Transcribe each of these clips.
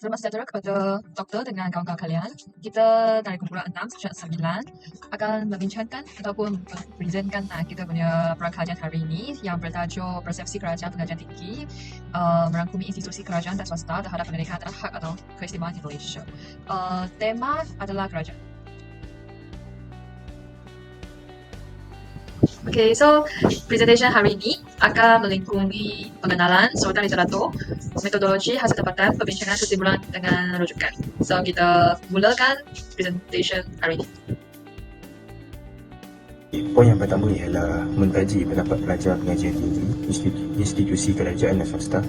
Selamat sejahtera kepada doktor dengan kawan-kawan kalian. Kita dari kumpulan 6 session 9 akan membincangkan ataupun presentkan kita punya perkajian hari ini yang bertajuk Persepsi Kerajaan Pengajian Tinggi merangkumi institusi kerajaan dan swasta terhadap pendidikan adalah hak atau keistimewaan di Malaysia. Tema adalah kerajaan. Okay, so presentation hari ini akan melingkupi pengenalan sultan literatur, metodologi hasil tempatan, perbincangan kesimpulan dengan rujukan. So kita mulakan presentation hari ini. Poin yang pertama ialah mengkaji pendapat pelajar pengajian tinggi, institusi kerajaan dan swasta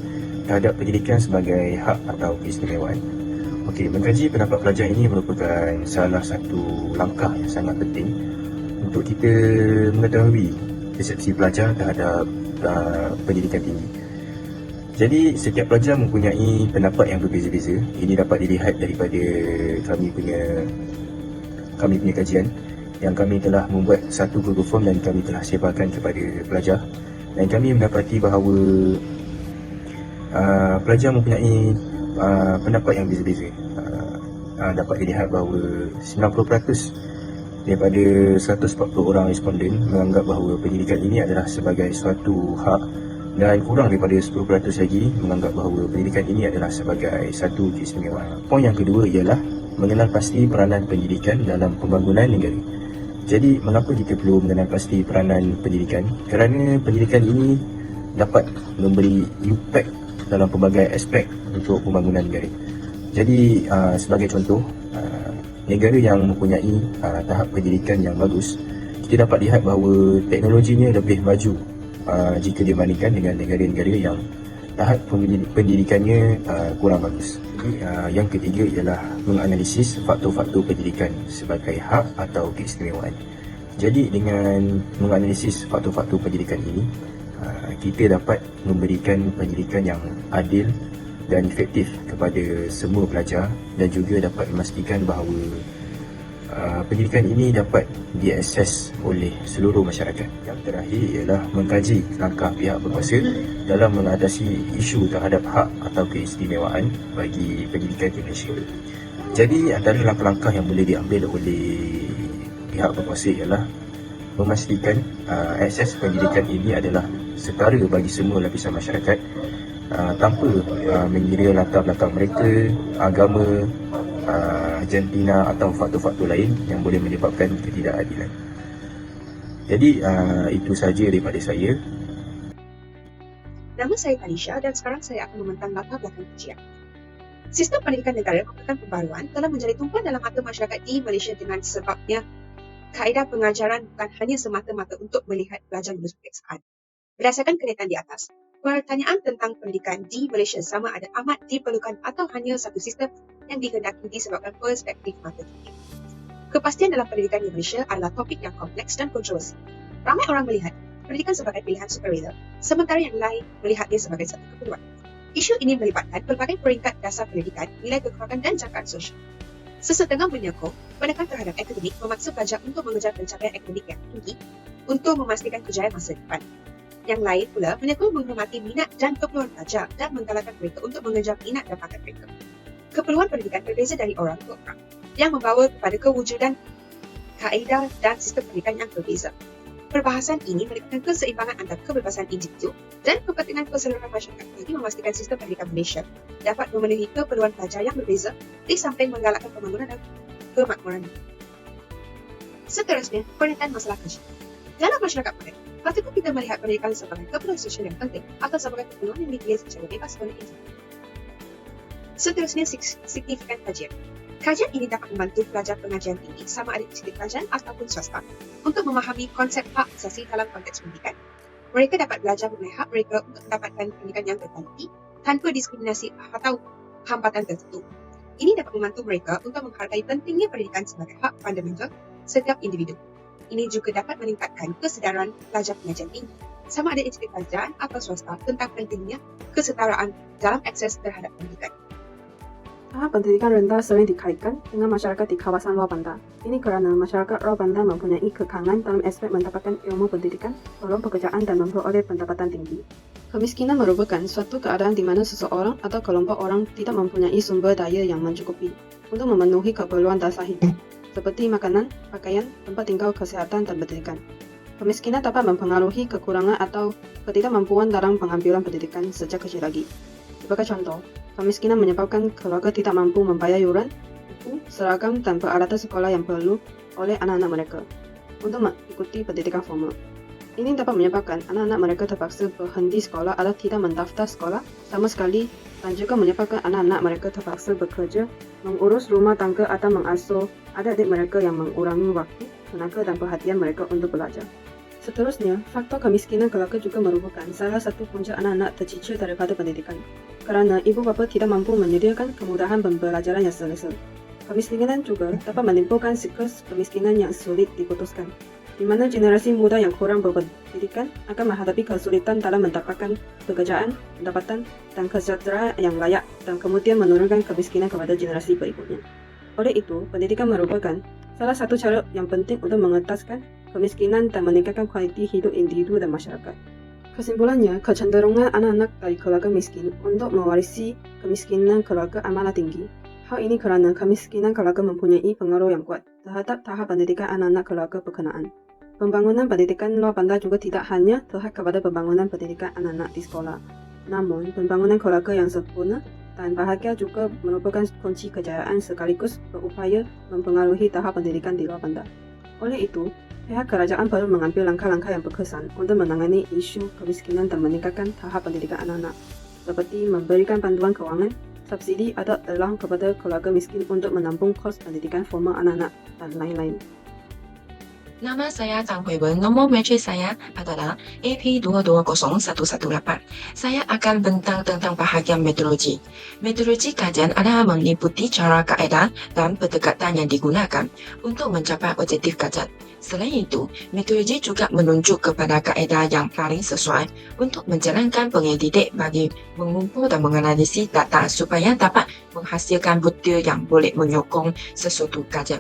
terhadap pendidikan sebagai hak atau keistimewaan. Okey, mengkaji pendapat pelajar ini merupakan salah satu langkah yang sangat penting untuk kita mengetahui persepsi pelajar terhadap pendidikan tinggi. Jadi setiap pelajar mempunyai pendapat yang berbeza-beza. Ini dapat dilihat daripada kami punya kajian yang kami telah membuat satu Google Form dan kami telah sebarkan kepada pelajar, dan kami mendapati bahawa pelajar mempunyai pendapat yang berbeza-beza. Dapat dilihat bahawa 90% daripada 140 orang responden menganggap bahawa pendidikan ini adalah sebagai suatu hak, dan kurang daripada 10% lagi menganggap bahawa pendidikan ini adalah sebagai satu keistimewaan. Poin yang kedua ialah mengenal pasti peranan pendidikan dalam pembangunan negara. Jadi, mengapa kita perlu mengenal pasti peranan pendidikan? Kerana pendidikan ini dapat memberi impak dalam pelbagai aspek untuk pembangunan negara. Jadi, sebagai contoh, negara yang mempunyai tahap pendidikan yang bagus, kita dapat lihat bahawa teknologinya lebih maju jika dibandingkan dengan negara-negara yang tahap pendidikannya kurang bagus. Jadi, yang ketiga ialah menganalisis faktor-faktor pendidikan sebagai hak atau keistimewaan. Jadi dengan menganalisis faktor-faktor pendidikan ini, kita dapat memberikan pendidikan yang adil dan efektif kepada semua pelajar, dan juga dapat memastikan bahawa pendidikan ini dapat diakses oleh seluruh masyarakat. Yang terakhir ialah mengkaji langkah pihak berkuasa dalam mengatasi isu terhadap hak atau keistimewaan bagi pendidikan di Malaysia. Jadi antara langkah-langkah yang boleh diambil oleh pihak berkuasa ialah memastikan akses pendidikan ini adalah setara bagi semua lapisan masyarakat, tanpa mengira latar belakang mereka, agama, jantina atau faktor-faktor lain yang boleh menyebabkan ketidakadilan. Jadi itu sahaja daripada saya. Nama saya Tanisha dan sekarang saya akan membentang latar belakang kajian. Sistem pendidikan negara merupakan pembaruan telah menjadi tumpuan dalam mata masyarakat di Malaysia, dengan sebabnya kaedah pengajaran bukan hanya semata-mata untuk melihat pelajar lulus peperiksaan. Berdasarkan kenyataan di atas, pertanyaan tentang pendidikan di Malaysia sama ada amat diperlukan atau hanya satu sistem yang dikehendaki disebabkan perspektif mata dunia. Kepastian dalam pendidikan di Malaysia adalah topik yang kompleks dan kontroversi. Ramai orang melihat pendidikan sebagai pilihan superior, sementara yang lain melihatnya sebagai satu keperluan. Isu ini melibatkan pelbagai peringkat dasar pendidikan, nilai kekurangan dan jangkaan sosial. Sesetengah menyokong penekanan terhadap akademik memaksa pelajar untuk mengejar pencapaian akademik yang tinggi untuk memastikan kejayaan masa depan. Yang lain pula menyokong menghormati minat dan keperluan pelajar dan menggalakkan mereka untuk mengejar minat dan bakat mereka. Keperluan pendidikan berbeza dari orang ke orang, yang membawa kepada kewujudan kaedah dan sistem pendidikan yang berbeza. Perbahasan ini melibatkan keseimbangan antara kebebasan individu dan kepentingan keseluruhan masyarakat bagi memastikan sistem pendidikan Malaysia dapat memenuhi keperluan pelajar yang berbeza di samping menggalakkan pembangunan dan kemakmuran. Seterusnya, pernyataan masalah kajian. Dalam masyarakat modern, patutlah kita melihat pendidikan sebagai keperluan sosial yang penting atau sebagai keperluan yang dipilih secara bebas oleh individu. Seterusnya, signifikan kajian. Kajian ini dapat membantu pelajar pengajian tinggi sama ada institusi kerajaan ataupun swasta untuk memahami konsep hak asasi dalam konteks pendidikan. Mereka dapat belajar mengenai hak mereka untuk mendapatkan pendidikan yang berkualiti tanpa diskriminasi atau hambatan tertentu. Ini dapat membantu mereka untuk menghargai pentingnya pendidikan sebagai hak fundamental setiap individu. Ini juga dapat meningkatkan kesedaran pelajar pengajian tinggi sama ada institusi kerajaan atau swasta tentang pentingnya kesetaraan dalam akses terhadap pendidikan. Tahap pendidikan rendah sering dikaitkan dengan masyarakat di kawasan luar bandar. Ini kerana masyarakat luar bandar mempunyai kekangan dalam aspek mendapatkan ilmu pendidikan, peluang pekerjaan dan memperoleh pendapatan tinggi. Kemiskinan merupakan suatu keadaan di mana seseorang atau kelompok orang tidak mempunyai sumber daya yang mencukupi untuk memenuhi keperluan dasar hidup, seperti makanan, pakaian, tempat tinggal, kesehatan, dan pendidikan. Kemiskinan dapat mempengaruhi kekurangan atau ketidakmampuan dalam pengambilan pendidikan sejak kecil lagi. Sebagai contoh, kemiskinan menyebabkan keluarga tidak mampu membayar yuran, buku, seragam, dan peralatan sekolah yang perlu oleh anak-anak mereka untuk mengikuti pendidikan formal. Ini dapat menyebabkan anak-anak mereka terpaksa berhenti sekolah atau tidak mendaftar sekolah sama sekali, dan juga menyebabkan anak-anak mereka terpaksa bekerja, mengurus rumah tangga atau mengasuh adik-adik mereka yang mengurangi waktu, tenaga dan perhatian mereka untuk belajar. Seterusnya, faktor kemiskinan keluarga juga merupakan salah satu punca anak-anak tercicir daripada pendidikan, kerana ibu bapa tidak mampu menyediakan kemudahan pembelajaran yang selesa. Kemiskinan juga dapat menimbulkan siklus kemiskinan yang sulit diputuskan, di mana generasi muda yang kurang berpendidikan akan menghadapi kesulitan dalam mendapatkan pekerjaan, pendapatan, dan kesejahteraan yang layak, dan kemudian menurunkan kemiskinan kepada generasi berikutnya. Oleh itu, pendidikan merupakan salah satu cara yang penting untuk mengentaskan kemiskinan dan meningkatkan kualiti hidup individu dan masyarakat. Kesimpulannya, kecenderungan anak-anak dari keluarga miskin untuk mewarisi kemiskinan keluarga amatlah tinggi. Hal ini kerana kemiskinan keluarga mempunyai pengaruh yang kuat terhadap tahap pendidikan anak-anak keluarga berkenaan. Pembangunan pendidikan luar bandar juga tidak hanya terhad kepada pembangunan pendidikan anak-anak di sekolah. Namun, pembangunan keluarga yang sempurna dan bahagia juga merupakan kunci kejayaan sekaligus berupaya mempengaruhi tahap pendidikan di luar bandar. Oleh itu, pihak kerajaan perlu mengambil langkah-langkah yang berkesan untuk menangani isu kemiskinan dan meningkatkan tahap pendidikan anak-anak, seperti memberikan bantuan kewangan, subsidi atau allowance kepada keluarga miskin untuk menampung kos pendidikan formal anak-anak, dan lain-lain. Nama saya Zhang Huiwen, nomor matrik saya adalah AP220118. Saya akan bentang tentang bahagian metodologi. Metodologi kajian adalah meliputi cara kaedah dan pendekatan yang digunakan untuk mencapai objektif kajian. Selain itu, metodologi juga menunjuk kepada kaedah yang paling sesuai untuk menjalankan pengedidik bagi mengumpul dan menganalisis data supaya dapat menghasilkan bukti yang boleh menyokong sesuatu kajian.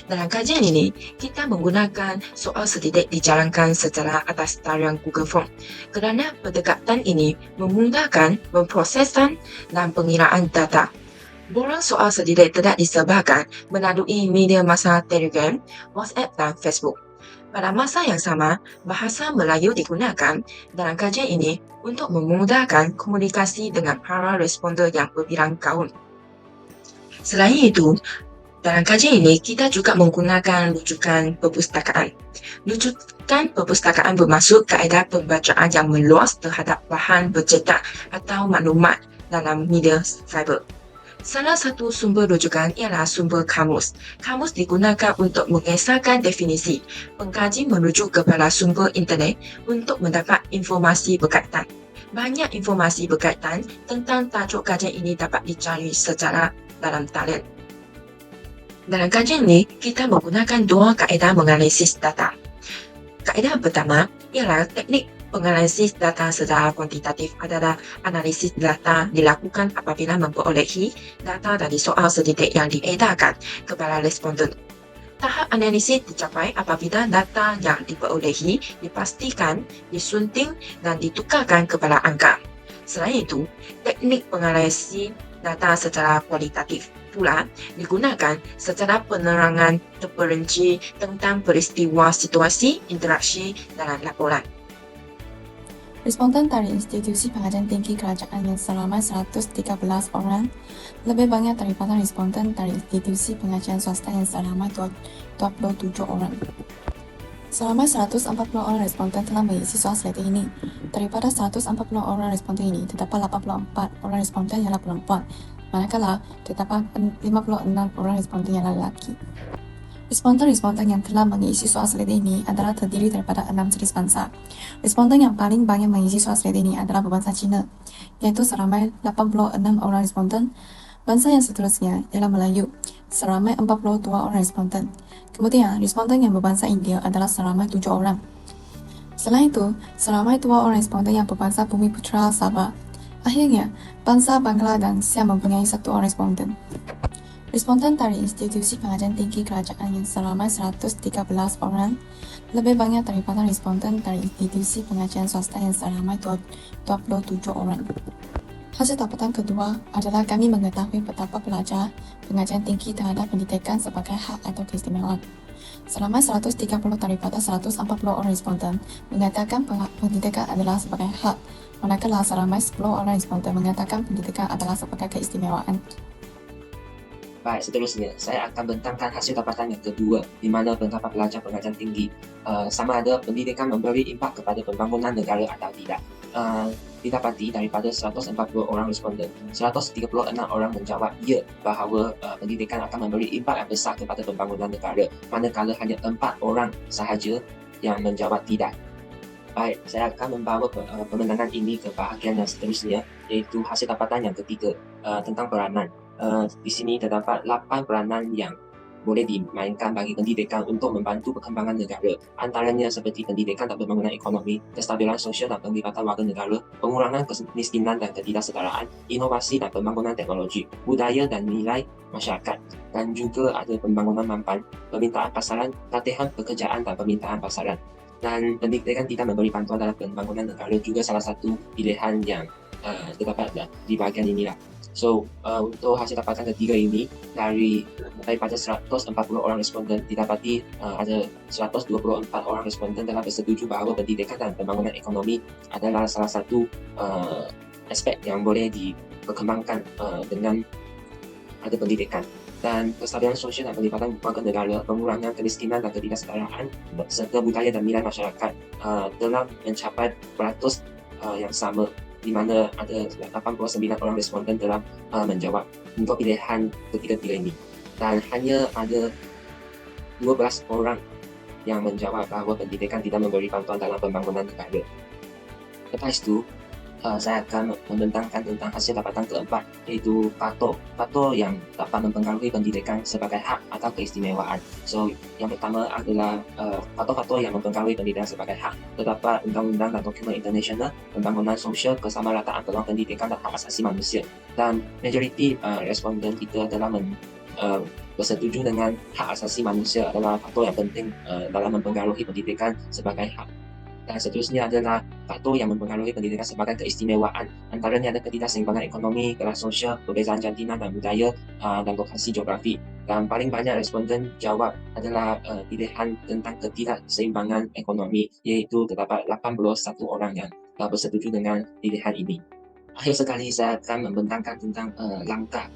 Dalam kajian ini, kita menggunakan soal sedidik dijalankan secara atas tarian Google Form kerana pendekatan ini memudahkan memproseskan dan pengiraan data. Borang soal sedidik tidak disebarkan melalui media masa Telegram, WhatsApp dan Facebook. Pada masa yang sama, bahasa Melayu digunakan dalam kajian ini untuk memudahkan komunikasi dengan para responden yang berbilang kaum. Selain itu, dalam kajian ini, kita juga menggunakan rujukan perpustakaan. Rujukan perpustakaan bermaksud kaedah pembacaan yang meluas terhadap bahan bercetak atau maklumat dalam media cyber. Salah satu sumber rujukan ialah sumber kamus. Kamus digunakan untuk mengesahkan definisi. Pengkaji merujuk kepada sumber internet untuk mendapat informasi berkaitan. Banyak informasi berkaitan tentang tajuk kajian ini dapat dicari secara dalam talian. Dalam kajian ini, kita menggunakan dua kaedah menganalisis data. Kaedah pertama ialah teknik penganalisis data secara kuantitatif adalah analisis data dilakukan apabila memperolehi data dari soal sedidik yang diedarkan kepada responden. Tahap analisis dicapai apabila data yang diperolehi dipastikan, disunting dan ditukarkan kepada angka. Selain itu, teknik penganalisis data secara kualitatif pula digunakan secara penerangan terperinci tentang peristiwa situasi, interaksi dalam laporan. Responden dari institusi pengajian tinggi kerajaan yang selama 113 orang, lebih banyak daripada responden dari institusi pengajian swasta yang selama 27 orang. Selama 140 orang responden telah mengisi soal seleksi ini. Daripada 140 orang responden ini, terdapat 84 orang responden yang perempuan, manakala terdapat 56 orang responden yang lelaki. Responden-responden yang telah mengisi soal seleksi ini adalah terdiri daripada 6 jenis bangsa. Responden yang paling banyak mengisi soal seleksi ini adalah berbangsa Cina, iaitu seramai 86 orang responden. Bangsa yang seterusnya ialah Melayu, seramai 42 orang responden. Kemudian, responden yang berbangsa India adalah seramai 7 orang. Selain itu, seramai 2 orang responden yang berbangsa Bumiputra Sabah. Akhirnya, bangsa Bangla dan Siam mempunyai 1 orang responden. Responden dari institusi pengajian tinggi kerajaan yang selama 113 orang, Lebih banyak daripada responden dari institusi pengajian swasta yang seramai 27 orang. Hasil dapatan kedua adalah kami mengetahui betapa pelajar pengajian tinggi terhadap pendidikan sebagai hak atau keistimewaan. Selama 130 daripada 140 orang responden mengatakan pendidikan adalah sebagai hak, manakala seramai 10 orang responden mengatakan pendidikan adalah sebagai keistimewaan. Baik, seterusnya saya akan bentangkan hasil dapatan yang kedua, di mana pendapat pelajar pengajian tinggi sama ada pendidikan memberi impak kepada pembangunan negara atau tidak. Didapati daripada 140 orang responden, 136 orang menjawab ya bahawa pendidikan akan memberi impak yang besar kepada pembangunan negara, manakala hanya 4 orang sahaja yang menjawab tidak. Baik, saya akan membawa pemenangan ini ke bahagian yang seterusnya, iaitu hasil dapatan yang ketiga tentang peranan. Di sini terdapat 8 peranan yang boleh dimainkan bagi pendidikan untuk membantu perkembangan negara. Antaranya seperti pendidikan dan pembangunan ekonomi, kestabilan sosial dan penglibatan warga negara, pengurangan kemiskinan dan ketidaksetaraan, inovasi dan pembangunan teknologi, budaya dan nilai masyarakat, dan juga ada pembangunan mampan, permintaan pasaran, latihan pekerjaan dan permintaan pasaran. Dan pendidikan tidak memberi bantuan dalam pembangunan negara juga salah satu pilihan yang terdapat di bahagian inilah. So, untuk hasil dapatan ketiga ini, daripada 140 orang responden, didapati ada 124 orang responden telah bersetuju bahawa pendidikan dan pembangunan ekonomi adalah salah satu aspek yang boleh diperkembangkan dengan ada pendidikan. Dan kestabilan sosial dan penglibatan warga negara, pengurangan kemiskinan dan ketidaksetaraan, serta budaya dan nilai masyarakat telah mencapai peratus yang sama, di mana ada 89 orang responden telah menjawab untuk pilihan ketiga-tiga ini. Dan hanya ada 12 orang yang menjawab bahawa pendidikan tidak memberi bantuan dalam pembangunan negara. Lepas itu, saya akan membentangkan tentang hasil dapatan keempat, iaitu faktor yang dapat mempengaruhi pendidikan sebagai hak atau keistimewaan. So, yang pertama adalah faktor-faktor yang mempengaruhi pendidikan sebagai hak. Terdapat undang-undang dan dokumen internasional, pembangunan sosial, kesamarataan peluang pendidikan dan hak asasi manusia. Dan majoriti responden kita telah bersetuju dengan hak asasi manusia adalah faktor yang penting dalam mempengaruhi pendidikan sebagai hak. Dan seterusnya adalah faktor yang mempengaruhi pendidikan sebagai keistimewaan. Antaranya ada ketidakseimbangan ekonomi, kelas sosial, perbezaan jantina dan budaya, dan lokasi geografi. Dan paling banyak responden jawab adalah pilihan tentang ketidakseimbangan ekonomi, iaitu terdapat 81 orang yang bersetuju dengan pilihan ini. Akhir sekali, saya akan membentangkan tentang langkah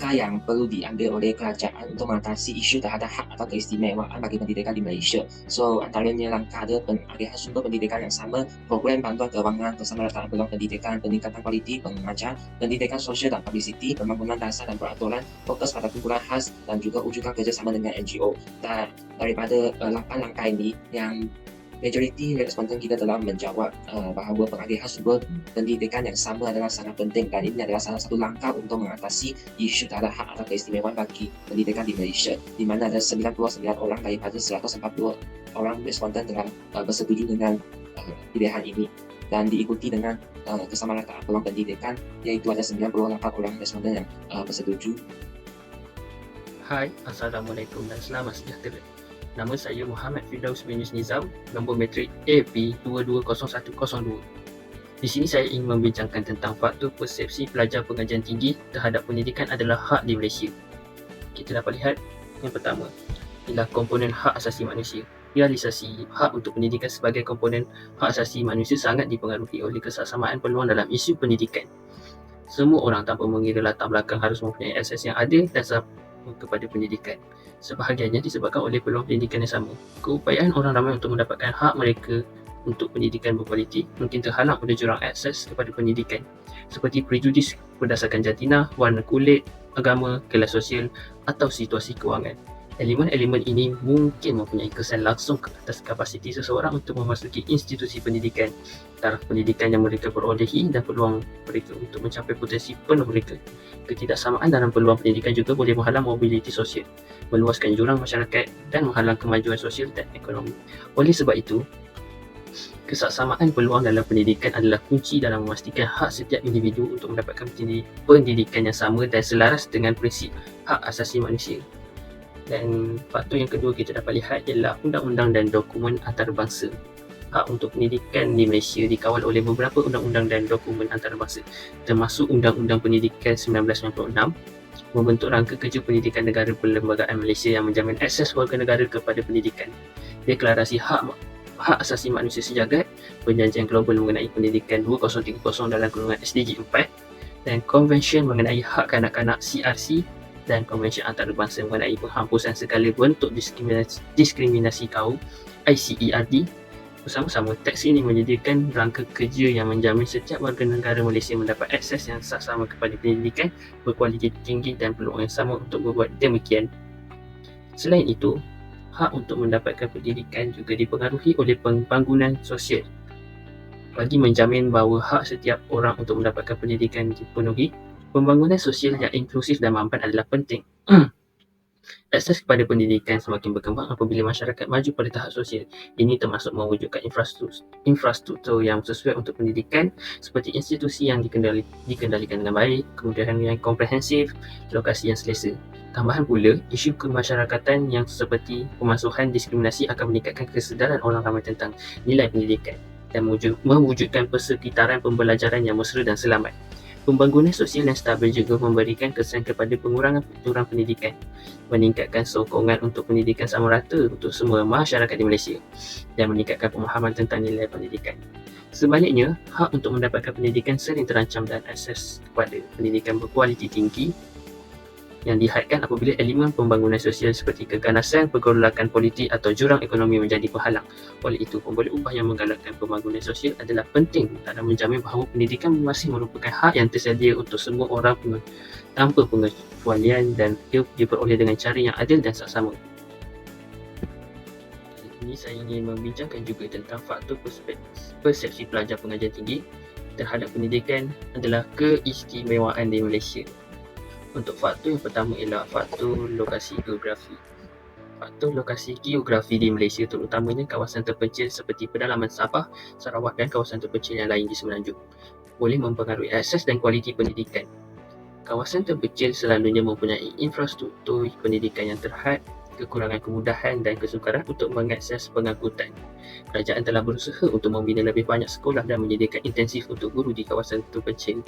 yang perlu diambil oleh kerajaan untuk mengatasi isu terhadap hak atau keistimewaan bagi pendidikan di Malaysia. So, antaranya langkah ada pengalihan sumber pendidikan yang sama, program bantuan keuangan, kesamarataan peluang pendidikan, peningkatan kualiti pengajar, pendidikan sosial dan publicity, pembangunan dasar dan peraturan, fokus pada kumpulan khas dan juga wujudkan kerjasama dengan NGO. Dan daripada 8 langkah ini, yang majoriti responden kita telah menjawab bahawa pengalihan sumber pendidikan yang sama adalah sangat penting, dan ini adalah salah satu langkah untuk mengatasi isu terhadap hak atau keistimewaan bagi pendidikan di Malaysia, di mana ada 99 orang daripada 140 orang responden telah bersetuju dengan pilihan ini, dan diikuti dengan kesamarataan peluang pendidikan, iaitu ada 98 orang responden yang bersetuju. Hai, Assalamualaikum dan selamat sejahtera. Nama saya Muhammad Firdaus bin Yus Nizam, nombor matrik AP220102. Di sini saya ingin membincangkan tentang faktor persepsi pelajar pengajian tinggi terhadap pendidikan adalah hak di Malaysia. Kita dapat lihat, yang pertama ialah komponen hak asasi manusia. Realisasi hak untuk pendidikan sebagai komponen hak asasi manusia sangat dipengaruhi oleh kesaksamaan peluang dalam isu pendidikan. Semua orang tanpa mengira latar belakang harus mempunyai akses yang adil dan sama kepada pendidikan. Sebahagiannya disebabkan oleh peluang pendidikan yang sama. Keupayaan orang ramai untuk mendapatkan hak mereka untuk pendidikan berkualiti mungkin terhalang oleh jurang akses kepada pendidikan, seperti prejudis berdasarkan jantina, warna kulit, agama, kelas sosial atau situasi kewangan. Elemen-elemen ini mungkin mempunyai kesan langsung ke atas kapasiti seseorang untuk memasuki institusi pendidikan, taraf pendidikan yang mereka perolehi dan peluang mereka untuk mencapai potensi penuh mereka. Ketidaksamaan dalam peluang pendidikan juga boleh menghalang mobiliti sosial, meluaskan jurang masyarakat dan menghalang kemajuan sosial dan ekonomi. Oleh sebab itu, kesaksamaan peluang dalam pendidikan adalah kunci dalam memastikan hak setiap individu untuk mendapatkan pendidikan yang sama dan selaras dengan prinsip hak asasi manusia. Dan faktor yang kedua kita dapat lihat ialah undang-undang dan dokumen antarabangsa. Hak untuk pendidikan di Malaysia dikawal oleh beberapa undang-undang dan dokumen antarabangsa, termasuk Undang-Undang Pendidikan 1996, membentuk rangka kerja pendidikan negara Perlembagaan Malaysia yang menjamin akses warga negara kepada pendidikan, Deklarasi Hak Asasi Manusia Sejagat, Perjanjian Global mengenai Pendidikan 2030 dalam kurungan SDG 4, dan Konvensyen mengenai Hak Kanak-kanak CRC, dan Konvensyen Antarabangsa mengenai penghampusan segala bentuk diskriminasi kaum ICERD. Bersama-sama, teks ini menyediakan rangka kerja yang menjamin setiap warga negara Malaysia mendapat akses yang sama kepada pendidikan berkualiti tinggi dan peluang yang sama untuk berbuat demikian. Selain itu, hak untuk mendapatkan pendidikan juga dipengaruhi oleh pembangunan sosial. Bagi menjamin bahawa hak setiap orang untuk mendapatkan pendidikan dipenuhi, pembangunan sosial yang inklusif dan mampan adalah penting. Akses kepada pendidikan semakin berkembang apabila masyarakat maju pada tahap sosial. Ini termasuk mewujudkan infrastruktur yang sesuai untuk pendidikan seperti institusi yang dikendalikan dengan baik, kemudahan yang komprehensif, lokasi yang selesa. Tambahan pula, isu kemasyarakatan yang seperti pemasuhan diskriminasi akan meningkatkan kesedaran orang ramai tentang nilai pendidikan dan mewujudkan persekitaran pembelajaran yang mesra dan selamat. Pembangunan sosial yang stabil juga memberikan kesan kepada pengurangan fakturan pendidikan, meningkatkan sokongan untuk pendidikan sama rata untuk semua masyarakat di Malaysia, dan meningkatkan pemahaman tentang nilai pendidikan. Sebaliknya, hak untuk mendapatkan pendidikan sering terancam dan akses kepada pendidikan berkualiti tinggi yang dihadkan apabila elemen pembangunan sosial seperti keganasan, pergolakan politik atau jurang ekonomi menjadi penghalang. Oleh itu, pemboleh upah yang menggalakkan pembangunan sosial adalah penting dalam menjamin bahawa pendidikan masih merupakan hak yang tersedia untuk semua orang tanpa pengecualian dan diperoleh dengan cara yang adil dan saksama. Ini saya ingin membincangkan juga tentang faktor persepsi pelajar pengajian tinggi terhadap pendidikan adalah keistimewaan di Malaysia. Untuk faktor yang pertama ialah faktor lokasi geografi. Faktor lokasi geografi di Malaysia terutamanya kawasan terpencil seperti pedalaman Sabah, Sarawak dan kawasan terpencil yang lain di Semenanjung boleh mempengaruhi akses dan kualiti pendidikan. Kawasan terpencil selalunya mempunyai infrastruktur pendidikan yang terhad, kekurangan kemudahan dan kesukaran untuk mengakses pengangkutan. Kerajaan telah berusaha untuk membina lebih banyak sekolah dan menyediakan intensif untuk guru di kawasan terpencil.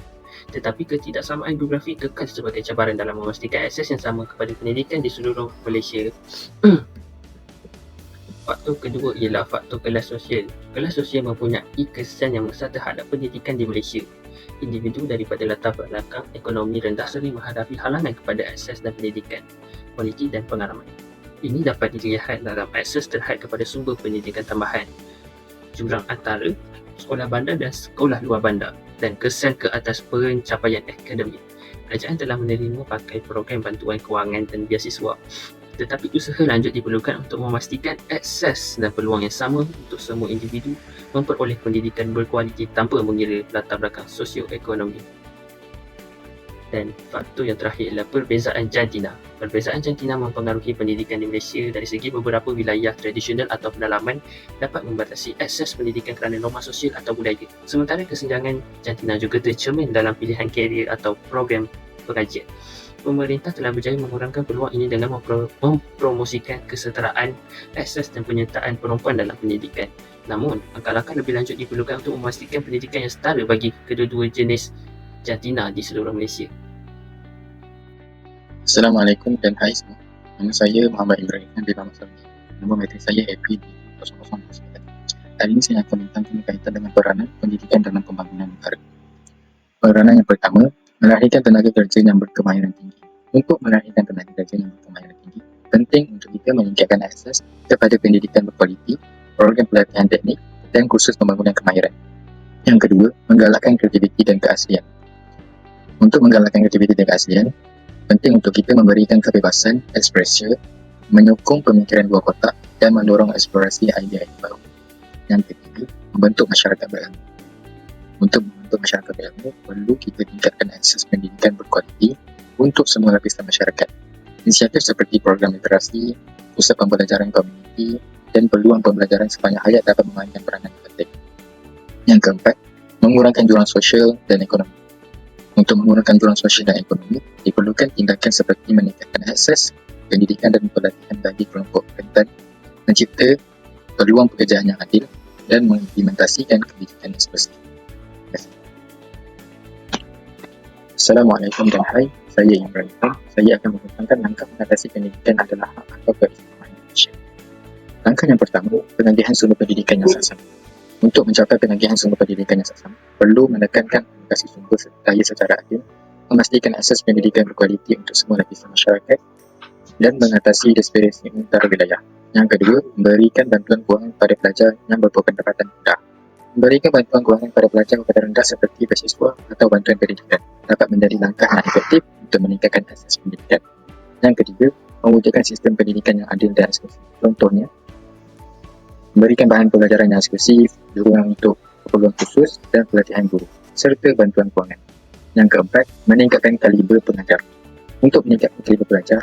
Tetapi ketidaksamaan geografi kekal sebagai cabaran dalam memastikan akses yang sama kepada pendidikan di seluruh Malaysia. Faktor kedua ialah faktor kelas sosial. Kelas sosial mempunyai kesan yang besar terhadap pendidikan di Malaysia. Individu daripada latar belakang ekonomi rendah sering menghadapi halangan kepada akses dan pendidikan, kualiti dan pengalaman. Ini dapat dilihat dalam akses terhad kepada sumber pendidikan tambahan, jurang antara sekolah bandar dan sekolah luar bandar, dan kesan ke atas pencapaian akademik. Kerajaan telah menerima pakai program bantuan kewangan dan biasiswa, tetapi usaha lanjut diperlukan untuk memastikan akses dan peluang yang sama untuk semua individu memperoleh pendidikan berkualiti tanpa mengira latar belakang sosioekonomi. Dan faktor yang terakhir ialah perbezaan jantina. Perbezaan jantina mempengaruhi pendidikan di Malaysia dari segi beberapa wilayah tradisional atau pedalaman dapat membatasi akses pendidikan kerana norma sosial atau budaya. Sementara kesenjangan jantina juga tercermin dalam pilihan karier atau program pengajian. Pemerintah telah berjaya mengurangkan peluang ini dengan mempromosikan kesetaraan, akses dan penyertaan perempuan dalam pendidikan. Namun, langkah-langkah lebih lanjut diperlukan untuk memastikan pendidikan yang setara bagi kedua-dua jenis jantina di seluruh Malaysia. Assalamualaikum dan hai semua. Nama saya Muhammad Ibrahim bin Ahmad Salmi. Nombor matrik saya AP di 0009. Kali ini saya akan membentangkan berkaitan dengan peranan pendidikan dalam pembangunan negara. Peranan yang pertama, melahirkan tenaga kerja yang berkemahiran tinggi. Untuk melahirkan tenaga kerja yang berkemahiran tinggi, penting untuk kita meningkatkan akses kepada pendidikan berkualiti, program pelatihan teknik dan kursus pembangunan kemahiran. Yang kedua, menggalakkan kreativiti dan keaslian. Untuk menggalakkan kreativiti dan keaslian, penting untuk kita memberikan kebebasan ekspresi, menyokong pemikiran luar kotak dan mendorong eksplorasi idea baru. Yang ketiga, membentuk masyarakat berilmu. Untuk membentuk masyarakat berilmu, perlu kita tingkatkan akses pendidikan berkualiti untuk semua lapisan masyarakat. Inisiatif seperti program literasi, pusat pembelajaran komuniti dan peluang pembelajaran sepanjang hayat dapat memainkan peranan penting. Yang keempat, mengurangkan jurang sosial dan ekonomi. Untuk mengurangkan jurang sosial dan ekonomi, diperlukan tindakan seperti meningkatkan akses pendidikan dan pelatihan bagi kelompok rentan, mencipta peluang pekerjaan yang adil dan mengimplementasikan kebijakan yang spesifik. Terima kasih. Assalamualaikum dan hai, saya Imran. Saya akan membentangkan langkah mengatasi pendidikan adalah hak atau keistimewaan Malaysia. Langkah yang pertama, penagihan sumber pendidikan yang saksama. Untuk mencapai penagihan sumber pendidikan yang saksama, perlu menekankan alokasi sumber daya secara adil, memastikan akses pendidikan berkualiti untuk semua lapisan masyarakat dan mengatasi dispariti antara wilayah. Yang kedua, memberikan bantuan kewangan pada pelajar yang berpendapatan rendah. Memberikan bantuan kewangan pada pelajar berpendapatan rendah seperti beasiswa atau bantuan pendidikan dapat menjadi langkah yang efektif untuk meningkatkan akses pendidikan. Yang ketiga, mewujudkan sistem pendidikan yang adil dan eksklusif. Contohnya, memberikan bahan pembelajaran yang eksklusif, dukungan untuk keperluan khusus dan pelatihan guru, serta bantuan kewangan. Yang keempat, meningkatkan kaliber pengajar. Untuk meningkatkan kaliber pelajar,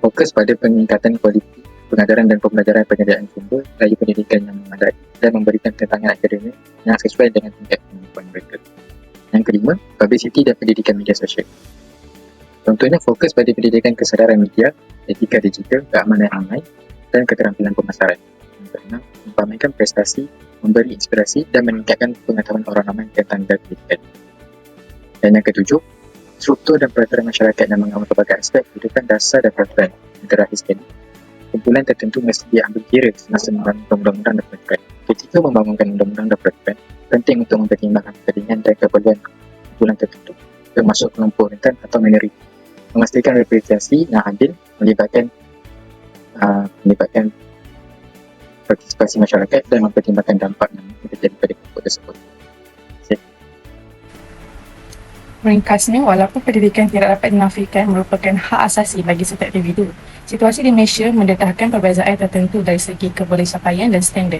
fokus pada peningkatan kualiti pengajaran dan pembelajaran, penyediaan sumber daya pendidikan yang memadai dan memberikan tantangan akademik yang sesuai dengan tingkat kemampuan mereka. Yang kelima, publicity dan pendidikan media sosial. Contohnya fokus pada pendidikan kesedaran media, etika digital, keamanan online dan keterampilan pemasaran. Yang keenam, mempamerkan prestasi, memberi inspirasi dan meningkatkan pengetahuan orang ramai tentang pendidikan. Dan yang ketujuh, struktur dan peraturan masyarakat yang mengawal pelbagai aspek kehidupan dasar dan peraturan. Yang terakhir sekali, kumpulan tertentu mesti diambil kira semasa membangun undang-undang dan peraturan. Ketika membangunkan undang-undang dan peraturan, penting untuk mempertimbangkan kepentingan dan keperluan kumpulan tertentu, termasuk kelompok rentan atau minoriti. Memastikan representasi yang adil melibatkan partisipasi masyarakat dan mempertimbangkan dampak yang terjadi pada kelompok tersebut. Ringkasnya, walaupun pendidikan tidak dapat dinafikan merupakan hak asasi bagi setiap individu, situasi di Malaysia mendedahkan perbezaan tertentu dari segi kebolehsapaian dan standard.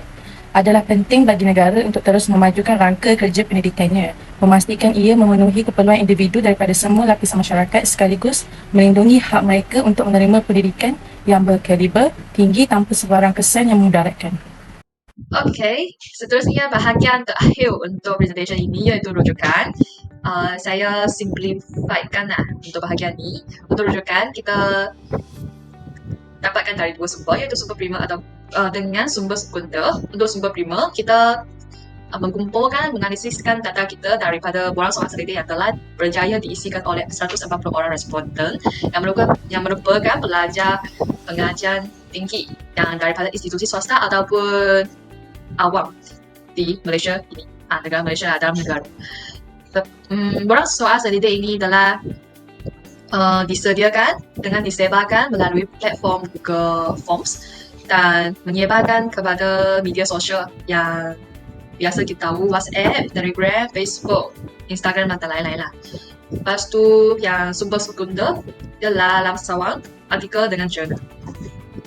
Adalah penting bagi negara untuk terus memajukan rangka kerja pendidikannya, memastikan ia memenuhi keperluan individu daripada semua lapisan masyarakat sekaligus melindungi hak mereka untuk menerima pendidikan yang berkaliber tinggi tanpa sebarang kesan yang memudaratkan. Okey, seterusnya bahagian terakhir untuk presentation ini iaitu rujukan. Saya simplifikan untuk bahagian ini. Untuk rujukan, kita dapatkan dari dua sumber iaitu sumber primer atau dengan sumber sekunder. Untuk sumber primer, kita mengumpulkan, menganalisiskan data kita daripada borang soalan selidiki yang telah berjaya diisikan oleh 140 orang responden yang merupakan pelajar pengajian tinggi yang daripada institusi swasta ataupun awam di Malaysia ini, negara Malaysia dalam negara. Borang soal selidiki ini telah disediakan dengan disebarkan melalui platform Google Forms dan menyebarkan kepada media sosial yang biasa kita tahu, WhatsApp, Telegram, Facebook, Instagram dan lain-lain lah. Lepas tu yang sumber sekunder ialah lamsawang, artikel dengan jurnal.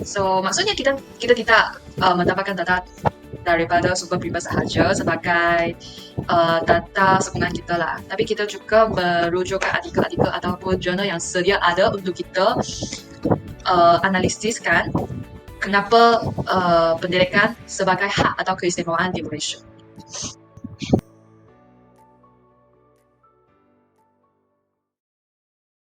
So maksudnya kita tidak mendapatkan data daripada sumber primer sahaja sebagai data sokongan kita lah. Tapi kita juga merujukkan artikel-artikel ataupun jurnal yang sedia ada untuk kita analisiskan kenapa pendidikan sebagai hak atau keistimewaan di Malaysia.